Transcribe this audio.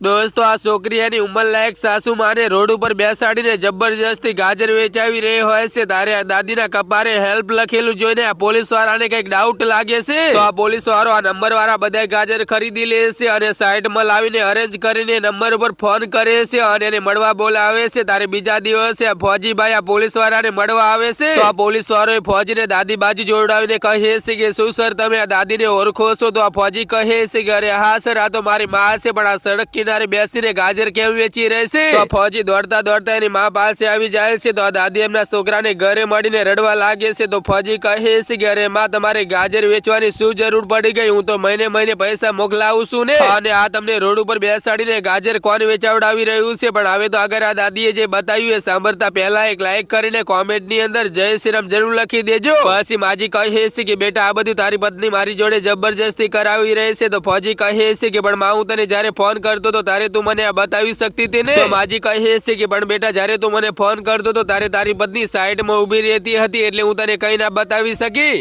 દોસ્તો આ છોકરીની ઉંમર લાયક સાસુ માને રોડ ઉપર બેસાડીને જબરજસ્તી ગાજર વેચાવી રહી હોય છે તારે દાદીના કપારે હેલ્પ લખેલું જોઈને આ પોલીસ વાળાને કઈક ડાઉટ લાગે છે તો આ પોલીસ વાળો આ નંબર વાળા બધા ગાજર ખરીદી લે છે અને સાઈડમાં લાવીને અરેન્જ કરીને નંબર ઉપર ફોન કરે છે અને એને મળવા બોલાવે છે તારે બીજા દિવસે ફોજીભાઈ આ પોલીસ વાળાને મળવા આવે છે તો આ પોલીસ વાળો ફોજીને દાદી બાજુ જોડાવીને કહે છે કે શું સર તમે આ દાદીને ઓળખો છો તો આ ફોજી કહે છે કે અરે હા સર આ તો મારી માં છે પણ આ સડક કિનારે બેસીને ગાજર કેમ વેચી રહેશે તો ફોજી દોડતા દોડતા એની માં પાસે આવી જાય છે તો આ દાદી એમના છોકરાને ઘરે મળીને રડવા લાગે છે તો ફોજી કહે છે કે અરે માં તમારે ગાજર વેચવાની શું જરૂર પડી ગઈ હું તો મહિને મહિને પૈસા મોકલાવું છું ને અને આ તમને રોડ ઉપર બેસાડીને ગાજર કોણ વેચાવડાવી રહ્યું છે પણ હવે તો આગળ આ દાદીએ જે બતાવ્યું એ સાંભળતા પહેલા એક લાઈક કરીને કોમેન્ટ ની અંદર જય શ્રી રામ જરૂર લખી દેજો પછી માજી કહે છે કે બેટા આ બધું તારી પત્ની મારી જોડે જબરજસ્તી કરાવી રહી છે તો ફોજી કહે છે કે પણ માં હું તને જયારે ફોન કરતો તો તારે તું મને આ બતાવી શકતી હતી ને તો માજી કહે છે કે પણ બેટા જયારે તું મને ફોન કરતો તો તારે તારી પત્ની સાઈડમાં ઊભી રહેતી હતી એટલે હું તને કઈ ના બતાવી શકી